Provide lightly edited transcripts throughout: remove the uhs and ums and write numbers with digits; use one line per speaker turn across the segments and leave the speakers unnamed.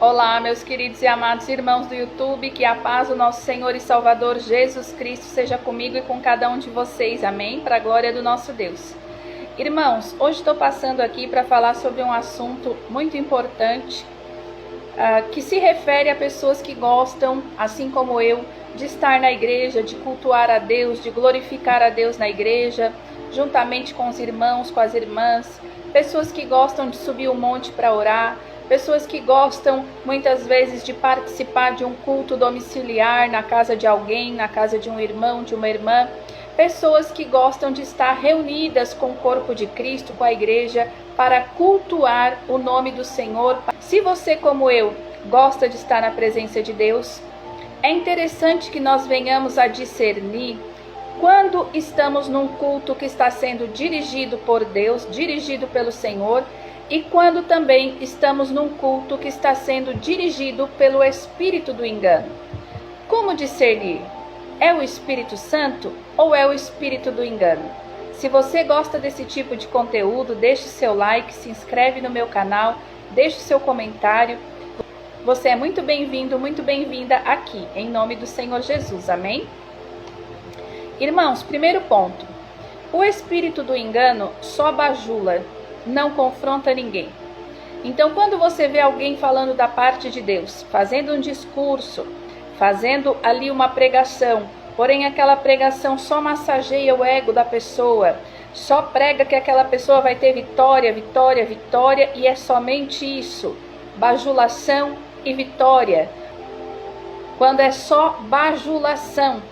Olá, meus queridos e amados irmãos do YouTube, que a paz do nosso Senhor e Salvador Jesus Cristo seja comigo e com cada um de vocês, amém? Para a glória do nosso Deus. Irmãos, hoje estou passando aqui para falar sobre um assunto muito importante, que se refere a pessoas que gostam, assim como eu, de estar na igreja, de cultuar a Deus, de glorificar a Deus na igreja, juntamente com os irmãos, com as irmãs, pessoas que gostam de subir o monte para orar, pessoas que gostam muitas vezes de participar de um culto domiciliar na casa de alguém, na casa de um irmão, de uma irmã, pessoas que gostam de estar reunidas com o corpo de Cristo, com a igreja, para cultuar o nome do Senhor. Se você, como eu, gosta de estar na presença de Deus, é interessante que nós venhamos a discernir quando estamos num culto que está sendo dirigido por Deus, dirigido pelo Senhor, e quando também estamos num culto que está sendo dirigido pelo espírito do engano. Como discernir? É o Espírito Santo ou é o espírito do engano? Se você gosta desse tipo de conteúdo, deixe seu like, se inscreve no meu canal, deixe seu comentário. Você é muito bem-vindo, muito bem-vinda aqui, em nome do Senhor Jesus, amém? Irmãos, primeiro ponto. O espírito do engano só bajula, não confronta ninguém. Então, quando você vê alguém falando da parte de Deus, fazendo um discurso, fazendo ali uma pregação, porém aquela pregação só massageia o ego da pessoa, só prega que aquela pessoa vai ter vitória, vitória, vitória, e é somente isso, bajulação e vitória. Quando é só bajulação,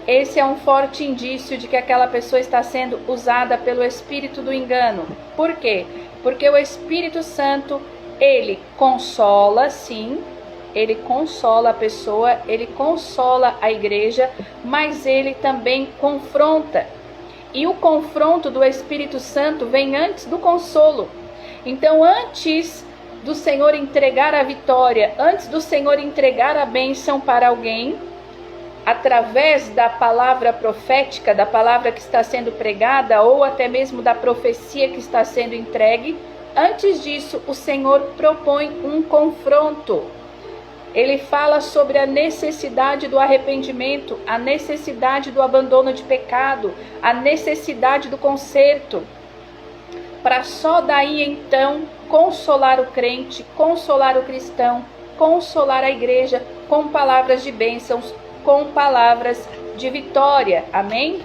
esse é um forte indício de que aquela pessoa está sendo usada pelo espírito do engano. Por quê? Porque o Espírito Santo, ele consola, sim, ele consola a pessoa, ele consola a igreja, mas ele também confronta. E o confronto do Espírito Santo vem antes do consolo. Então, antes do Senhor entregar a vitória, antes do Senhor entregar a bênção para alguém, através da palavra profética, da palavra que está sendo pregada, ou até mesmo da profecia que está sendo entregue, antes disso o Senhor propõe um confronto. Ele fala sobre a necessidade do arrependimento, a necessidade do abandono de pecado, a necessidade do conserto, para só daí então consolar o crente, consolar o cristão, consolar a igreja com palavras de bênçãos, com palavras de vitória, amém?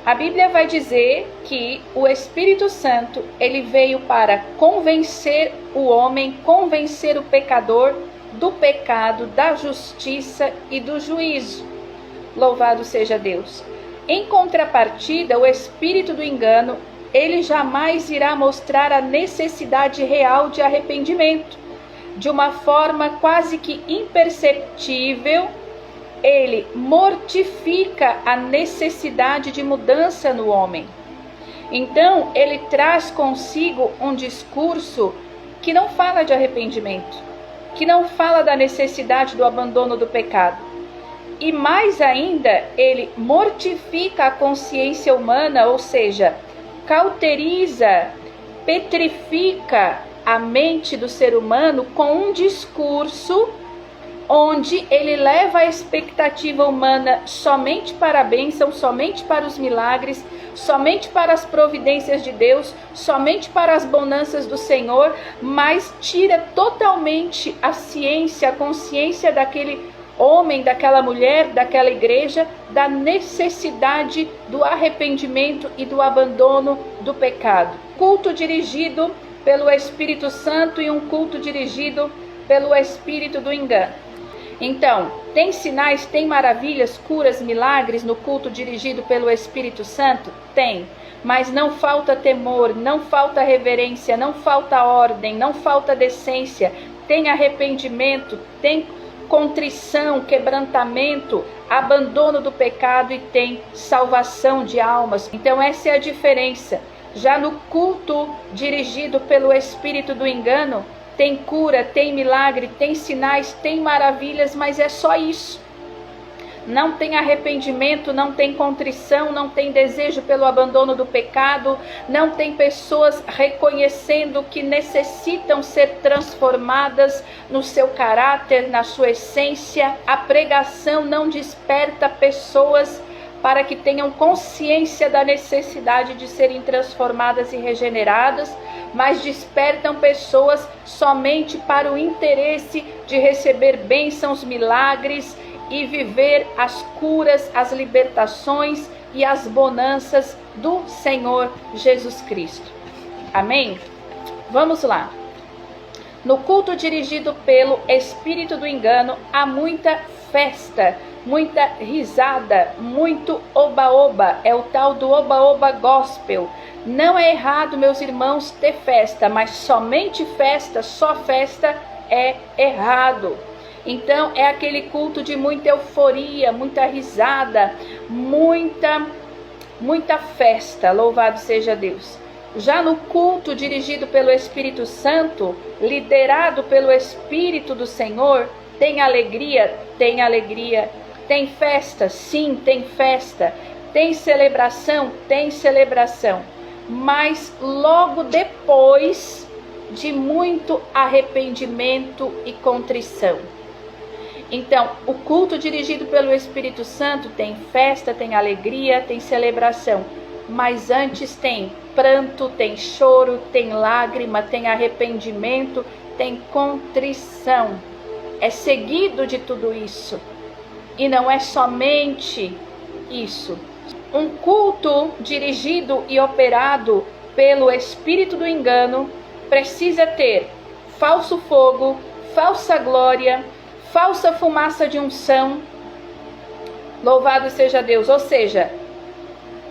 A Bíblia vai dizer que o Espírito Santo, ele veio para convencer o homem, convencer o pecador do pecado, da justiça e do juízo. Louvado seja Deus. Em contrapartida, o espírito do engano, ele jamais irá mostrar a necessidade real de arrependimento. De uma forma quase que imperceptível, ele mortifica a necessidade de mudança no homem. Então, ele traz consigo um discurso que não fala de arrependimento, que não fala da necessidade do abandono do pecado. E mais ainda, ele mortifica a consciência humana, ou seja, cauteriza, petrifica a mente do ser humano com um discurso onde ele leva a expectativa humana somente para a bênção, somente para os milagres, somente para as providências de Deus, somente para as bonanças do Senhor, mas tira totalmente a ciência, a consciência daquele homem, daquela mulher, daquela igreja, da necessidade do arrependimento e do abandono do pecado. Culto dirigido pelo Espírito Santo e um culto dirigido pelo espírito do engano. Então, tem sinais, tem maravilhas, curas, milagres no culto dirigido pelo Espírito Santo? Tem, mas não falta temor, não falta reverência, não falta ordem, não falta decência, tem arrependimento, tem contrição, quebrantamento, abandono do pecado e tem salvação de almas. Então essa é a diferença. Já no culto dirigido pelo espírito do engano, tem cura, tem milagre, tem sinais, tem maravilhas, mas é só isso. não tem arrependimento, não tem contrição, não tem desejo pelo abandono do pecado, não tem pessoas reconhecendo que necessitam ser transformadas no seu caráter, na sua essência. A pregação não desperta pessoas para que tenham consciência da necessidade de serem transformadas e regeneradas, mas despertam pessoas somente para o interesse de receber bênçãos, milagres e viver as curas, as libertações e as bonanças do Senhor Jesus Cristo. Amém? Vamos lá. No culto dirigido pelo espírito do engano, há muita festa, muita risada, muito oba-oba. É o tal do oba-oba gospel. Não é errado, meus irmãos, ter festa, mas somente festa, só festa é errado. Então é aquele culto de muita euforia, muita risada, muita festa. Louvado seja Deus. Já no culto dirigido pelo Espírito Santo, liderado pelo Espírito do Senhor, tem alegria, tem alegria. Tem festa, sim, tem festa. Tem celebração, tem celebração. Mas logo depois de muito arrependimento e contrição. Então, o culto dirigido pelo Espírito Santo tem festa, tem alegria, tem celebração. Mas antes tem pranto, tem choro, tem lágrima, tem arrependimento, tem contrição. É seguido de tudo isso. E não é somente isso. Um culto dirigido e operado pelo espírito do engano precisa ter falso fogo, falsa glória, falsa fumaça de unção. Louvado seja Deus. Ou seja,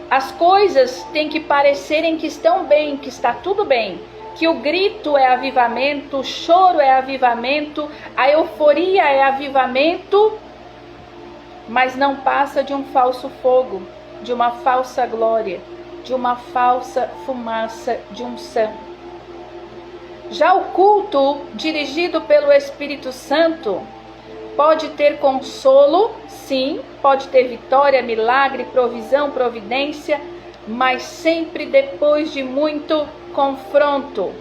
as coisas têm que parecerem que estão bem, que está tudo bem. Que o grito é avivamento, o choro é avivamento, a euforia é avivamento, mas não passa de um falso fogo, de uma falsa glória, de uma falsa fumaça de unção. Já o culto dirigido pelo Espírito Santo pode ter consolo, sim, pode ter vitória, milagre, provisão, providência, mas sempre depois de muito confronto.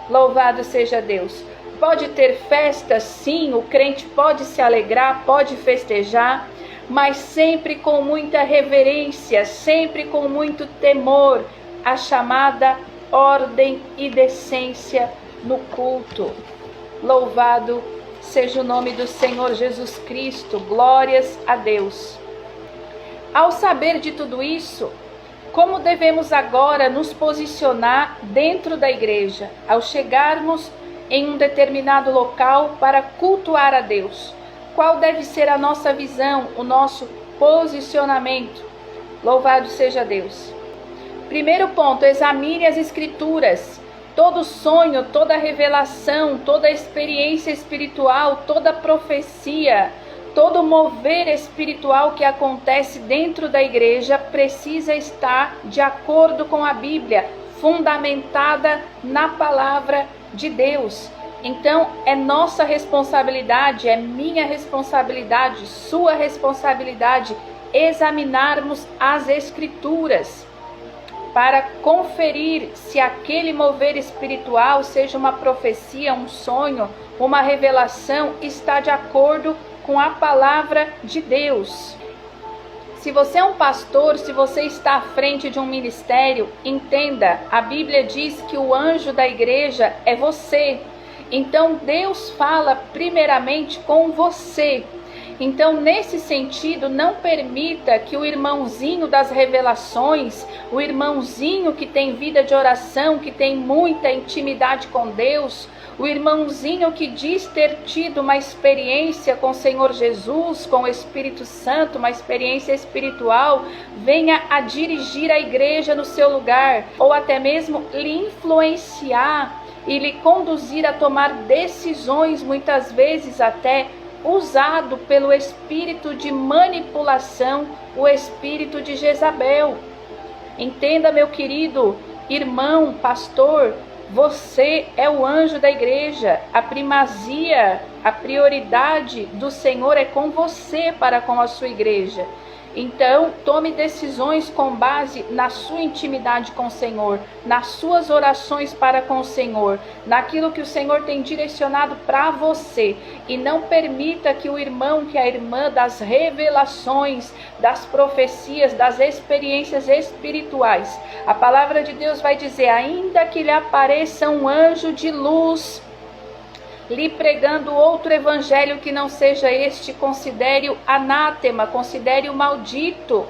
Louvado seja Deus. Pode ter festa, sim, o crente pode se alegrar, pode festejar, mas sempre com muita reverência, sempre com muito temor, a chamada ordem e decência no culto. Louvado seja o nome do Senhor Jesus Cristo, glórias a Deus. Ao saber de tudo isso, como devemos agora nos posicionar dentro da igreja, ao chegarmos em um determinado local para cultuar a Deus? Qual deve ser a nossa visão, o nosso posicionamento? Louvado seja Deus. Primeiro ponto, examine as Escrituras. Todo sonho, toda revelação, toda experiência espiritual, toda profecia, todo mover espiritual que acontece dentro da igreja precisa estar de acordo com a Bíblia, fundamentada na palavra de Deus. Então, é nossa responsabilidade, é minha responsabilidade, sua responsabilidade, examinarmos as Escrituras para conferir se aquele mover espiritual, seja uma profecia, um sonho, uma revelação, está de acordo com a palavra de Deus. Se você é um pastor, se você está à frente de um ministério, entenda, a Bíblia diz que o anjo da igreja é você. Então Deus fala primeiramente com você. Então, nesse sentido, não permita que o irmãozinho das revelações, o irmãozinho que tem vida de oração, que tem muita intimidade com Deus, o irmãozinho que diz ter tido uma experiência com o Senhor Jesus, com o Espírito Santo, uma experiência espiritual, venha a dirigir a igreja no seu lugar, ou até mesmo lhe influenciar e lhe conduzir a tomar decisões, muitas vezes até usado pelo espírito de manipulação, o espírito de Jezabel. Entenda, meu querido irmão, pastor, Você é o anjo da igreja. A primazia, a prioridade do Senhor é com você para com a sua igreja. Então, tome decisões com base na sua intimidade com o Senhor, nas suas orações para com o Senhor, naquilo que o Senhor tem direcionado para você. E não permita que o irmão, que a irmã das revelações, das profecias, das experiências espirituais, a palavra de Deus vai dizer, ainda que lhe apareça um anjo de luz, lhe pregando outro evangelho que não seja este, considere-o anátema, considere-o maldito.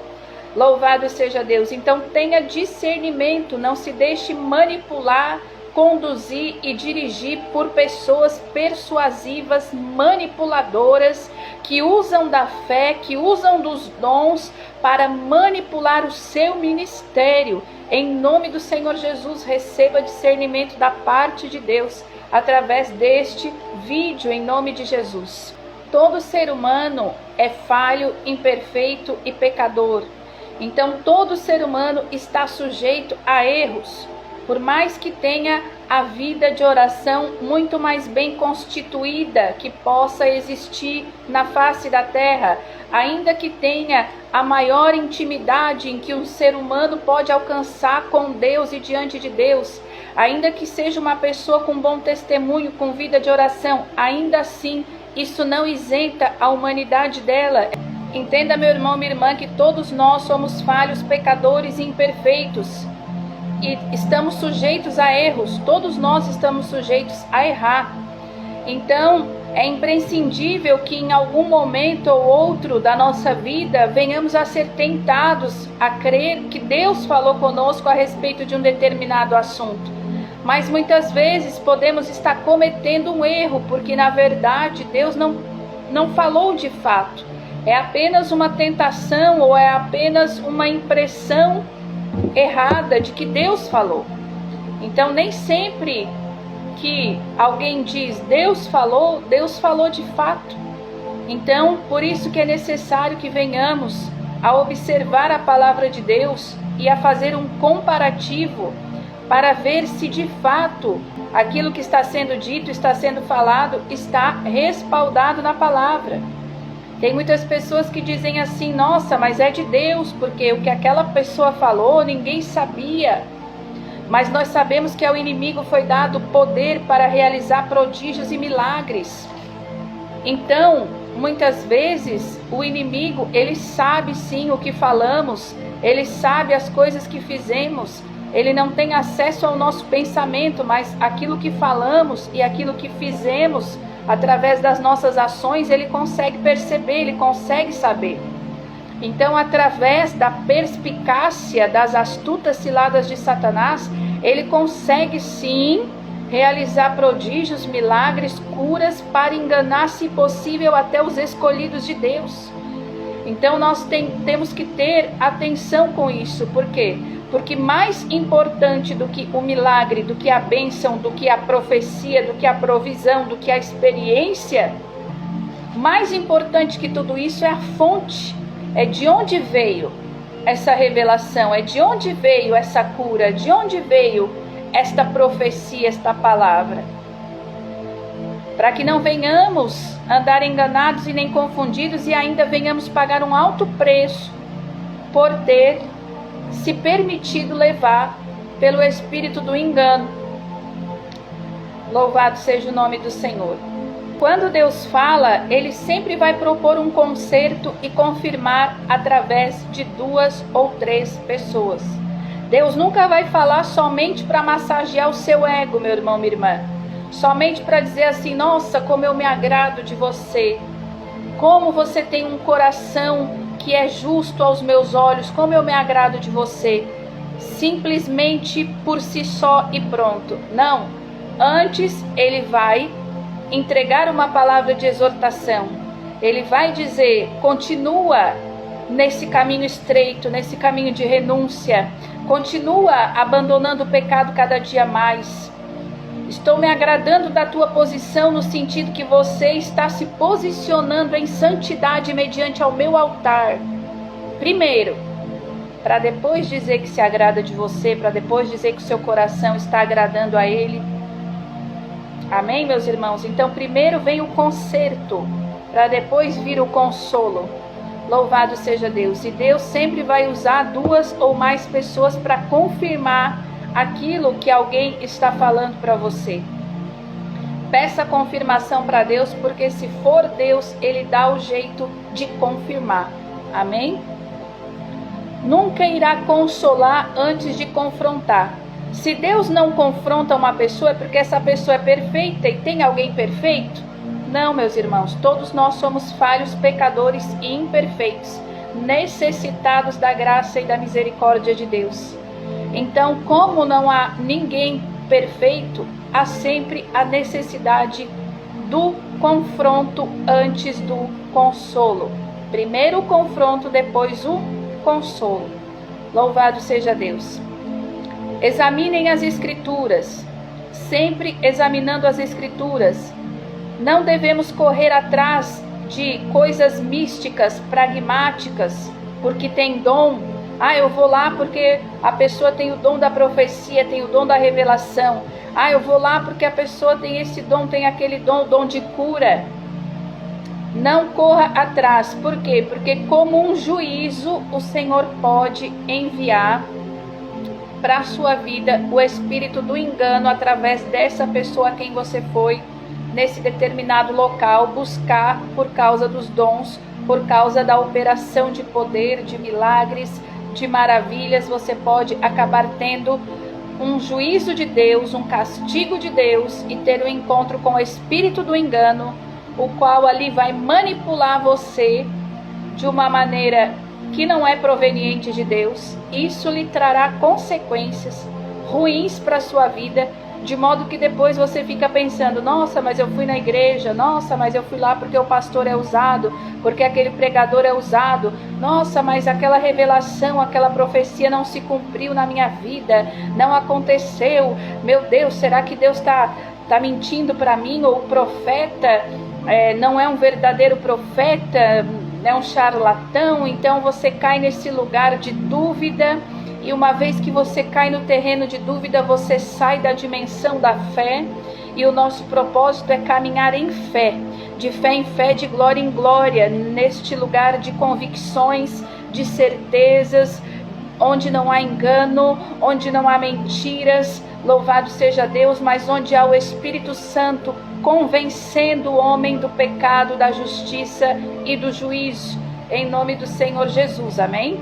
Louvado seja Deus. Então tenha discernimento, não se deixe manipular, conduzir e dirigir por pessoas persuasivas, manipuladoras, que usam da fé, que usam dos dons para manipular o seu ministério. Em nome do Senhor Jesus, receba discernimento da parte de Deus através deste vídeo, em nome de Jesus. Todo ser humano é falho, imperfeito e pecador. Então todo ser humano está sujeito a erros. Por mais que tenha a vida de oração muito mais bem constituída que possa existir na face da terra, ainda que tenha a maior intimidade em que um ser humano pode alcançar com Deus e diante de Deus, ainda que seja uma pessoa com bom testemunho, com vida de oração, ainda assim, isso não isenta a humanidade dela. Entenda, meu irmão, minha irmã, que todos nós somos falhos, pecadores e imperfeitos. E estamos sujeitos a erros, todos nós estamos sujeitos a errar. Então, é imprescindível que em algum momento ou outro da nossa vida venhamos a ser tentados a crer que Deus falou conosco a respeito de um determinado assunto. Mas muitas vezes podemos estar cometendo um erro, porque na verdade Deus não falou de fato. É apenas uma tentação ou é apenas uma impressão errada de que Deus falou. Então nem sempre que alguém diz Deus falou de fato. Então por isso que é necessário que venhamos a observar a palavra de Deus e a fazer um comparativo para ver se de fato aquilo que está sendo dito, está sendo falado, está respaldado na palavra. Tem muitas pessoas que dizem assim, nossa, mas é de Deus, porque o que aquela pessoa falou, ninguém sabia. Mas nós sabemos que ao inimigo foi dado poder para realizar prodígios e milagres. Então, muitas vezes, o inimigo, ele sabe sim o que falamos, ele sabe as coisas que fizemos, ele não tem acesso ao nosso pensamento, mas aquilo que falamos e aquilo que fizemos, através das nossas ações, ele consegue perceber, ele consegue saber. Então, através da perspicácia das astutas ciladas de Satanás, ele consegue sim realizar prodígios, milagres, curas, para enganar, se possível, até os escolhidos de Deus. Então nós temos que ter atenção com isso. Por quê? Porque mais importante do que o milagre, do que a bênção, do que a profecia, do que a provisão, do que a experiência, mais importante que tudo isso é a fonte. É de onde veio essa revelação, é de onde veio essa cura, de onde veio esta profecia, esta palavra. Para que não venhamos andar enganados e nem confundidos e ainda venhamos pagar um alto preço por ter se permitido levar pelo espírito do engano. Louvado seja o nome do Senhor. Quando Deus fala, Ele sempre vai propor um conserto e confirmar através de 2 ou 3 pessoas. Deus nunca vai falar somente para massagear o seu ego, meu irmão, minha irmã. Somente para dizer assim, nossa, como eu me agrado de você. Como você tem um coração que é justo aos meus olhos, como eu me agrado de você. Simplesmente por si só e pronto. Não. Antes Ele vai entregar uma palavra de exortação. Ele vai dizer, continua nesse caminho estreito, nesse caminho de renúncia. Continua abandonando o pecado cada dia mais. Estou me agradando da tua posição no sentido que você está se posicionando em santidade mediante ao meu altar. Primeiro, para depois dizer que se agrada de você, para depois dizer que o seu coração está agradando a Ele. Amém, meus irmãos? Então primeiro vem o conserto, para depois vir o consolo. Louvado seja Deus. E Deus sempre vai usar 2 ou mais pessoas para confirmar aquilo que alguém está falando para você. Peça confirmação para Deus, porque se for Deus, Ele dá o jeito de confirmar. Amém? Nunca irá consolar antes de confrontar. Se Deus não confronta uma pessoa, é porque essa pessoa é perfeita e tem alguém perfeito? Não, meus irmãos, todos nós somos falhos, pecadores e imperfeitos, necessitados da graça e da misericórdia de Deus. Então, como não há ninguém perfeito, há sempre a necessidade do confronto antes do consolo. Primeiro o confronto, depois o consolo. Louvado seja Deus. Examinem as Escrituras, sempre examinando as Escrituras. Não devemos correr atrás de coisas místicas, pragmáticas, porque tem dom. Eu vou lá porque a pessoa tem o dom da profecia, tem o dom da revelação. Eu vou lá porque a pessoa tem esse dom, tem aquele dom, o dom de cura. Não corra atrás. Por quê? Porque como um juízo, o Senhor pode enviar para a sua vida o espírito do engano através dessa pessoa a quem você foi nesse determinado local buscar por causa dos dons, por causa da operação de poder, de milagres, de maravilhas. Você pode acabar tendo um juízo de Deus, um castigo de Deus e ter um encontro com o espírito do engano, o qual ali vai manipular você de uma maneira que não é proveniente de Deus. Isso lhe trará consequências ruins para a sua vida, de modo que depois você fica pensando: nossa, mas eu fui na igreja, nossa, mas eu fui lá porque o pastor é usado, porque aquele pregador é usado, nossa, mas aquela revelação, aquela profecia não se cumpriu na minha vida, não aconteceu. Meu Deus, será que Deus está mentindo para mim? Ou o profeta não é um verdadeiro profeta, é um charlatão? Então você cai nesse lugar de dúvida. E uma vez que você cai no terreno de dúvida, você sai da dimensão da fé. E o nosso propósito é caminhar em fé, de fé em fé, de glória em glória, neste lugar de convicções, de certezas, onde não há engano, onde não há mentiras, louvado seja Deus, mas onde há o Espírito Santo convencendo o homem do pecado, da justiça e do juízo, em nome do Senhor Jesus, amém?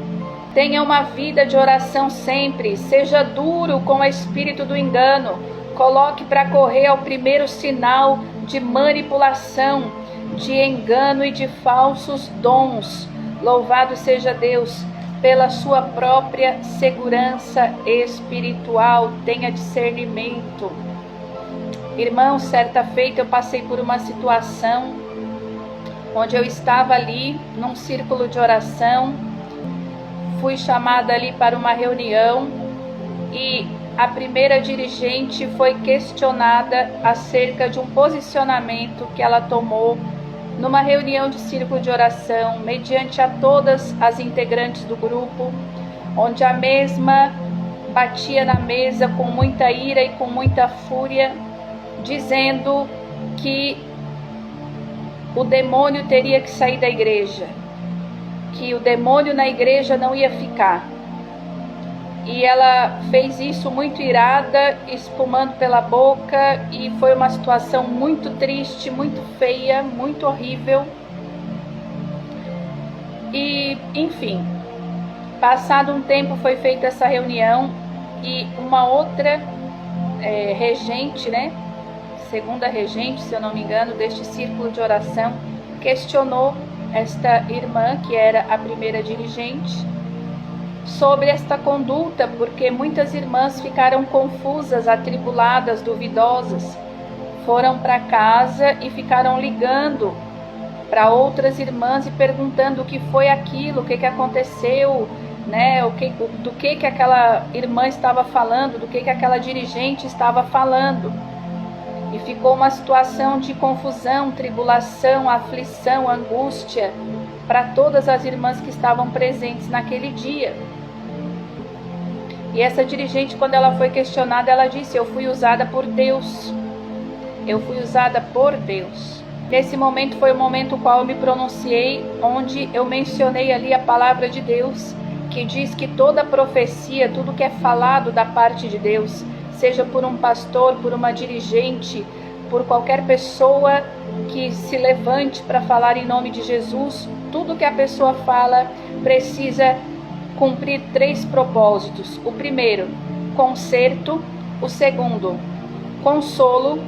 Tenha uma vida de oração sempre, seja duro com o espírito do engano, coloque para correr ao primeiro sinal de manipulação, de engano e de falsos dons. Louvado seja Deus pela sua própria segurança espiritual, tenha discernimento. Irmão, certa feita eu passei por uma situação onde eu estava ali num círculo de oração. Fui chamada ali para uma reunião e a primeira dirigente foi questionada acerca de um posicionamento que ela tomou numa reunião de círculo de oração, mediante a todas as integrantes do grupo, onde a mesma batia na mesa com muita ira e com muita fúria, dizendo que o demônio teria que sair da igreja, que o demônio na igreja não ia ficar. E ela fez isso muito irada, espumando pela boca, e foi uma situação muito triste, muito feia, muito horrível. E, enfim, passado um tempo foi feita essa reunião e uma outra regente, segunda regente, se eu não me engano, deste círculo de oração, questionou esta irmã, que era a primeira dirigente, sobre esta conduta, porque muitas irmãs ficaram confusas, atribuladas, duvidosas, foram para casa e ficaram ligando para outras irmãs e perguntando o que foi aquilo, o que aconteceu, do que aquela irmã estava falando, do que aquela dirigente estava falando. E ficou uma situação de confusão, tribulação, aflição, angústia para todas as irmãs que estavam presentes naquele dia. E essa dirigente, quando ela foi questionada, ela disse: eu fui usada por Deus. Eu fui usada por Deus. Nesse momento foi o momento no qual eu me pronunciei, onde eu mencionei ali a palavra de Deus, que diz que toda profecia, tudo que é falado da parte de Deus, seja por um pastor, por uma dirigente, por qualquer pessoa que se levante para falar em nome de Jesus, tudo que a pessoa fala precisa cumprir 3 propósitos. O primeiro, conserto. O segundo, consolo.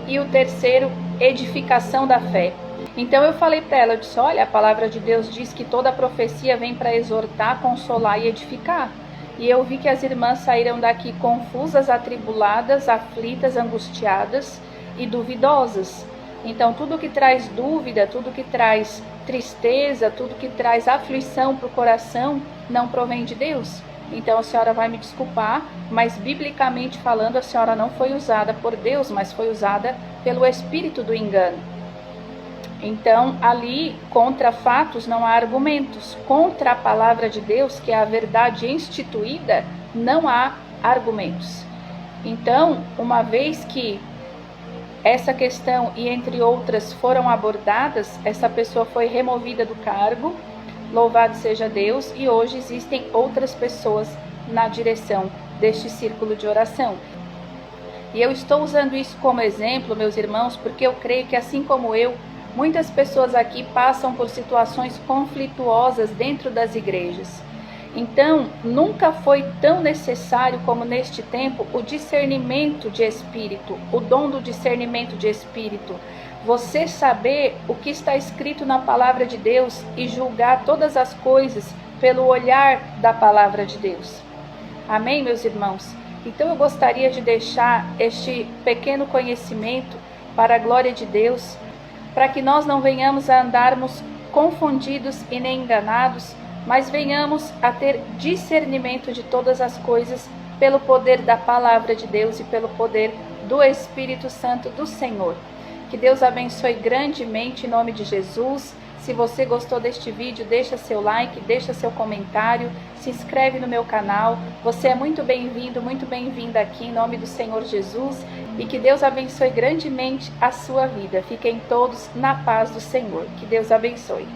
E o terceiro, edificação da fé. Então eu falei para ela, eu disse: olha, a palavra de Deus diz que toda profecia vem para exortar, consolar e edificar. E eu vi que as irmãs saíram daqui confusas, atribuladas, aflitas, angustiadas e duvidosas. Então tudo que traz dúvida, tudo que traz tristeza, tudo que traz aflição para o coração, não provém de Deus. Então a senhora vai me desculpar, mas biblicamente falando, a senhora não foi usada por Deus, mas foi usada pelo espírito do engano. Então ali, contra fatos não há argumentos. Contra a palavra de Deus, que é a verdade instituída, não há argumentos. Então, uma vez que essa questão e entre outras foram abordadas, essa pessoa foi removida do cargo, louvado seja Deus, e hoje existem outras pessoas na direção deste círculo de oração. E eu estou usando isso como exemplo, meus irmãos, porque eu creio que assim como eu, muitas pessoas aqui passam por situações conflituosas dentro das igrejas. Então, nunca foi tão necessário como neste tempo o discernimento de espírito, o dom do discernimento de espírito. Você saber o que está escrito na palavra de Deus e julgar todas as coisas pelo olhar da palavra de Deus. Amém, meus irmãos? Então eu gostaria de deixar este pequeno conhecimento para a glória de Deus, para que nós não venhamos a andarmos confundidos e nem enganados, mas venhamos a ter discernimento de todas as coisas pelo poder da palavra de Deus e pelo poder do Espírito Santo do Senhor. Que Deus abençoe grandemente em nome de Jesus. Se você gostou deste vídeo, deixa seu like, deixa seu comentário, se inscreve no meu canal. Você é muito bem-vindo, muito bem-vinda aqui em nome do Senhor Jesus. E que Deus abençoe grandemente a sua vida. Fiquem todos na paz do Senhor. Que Deus abençoe.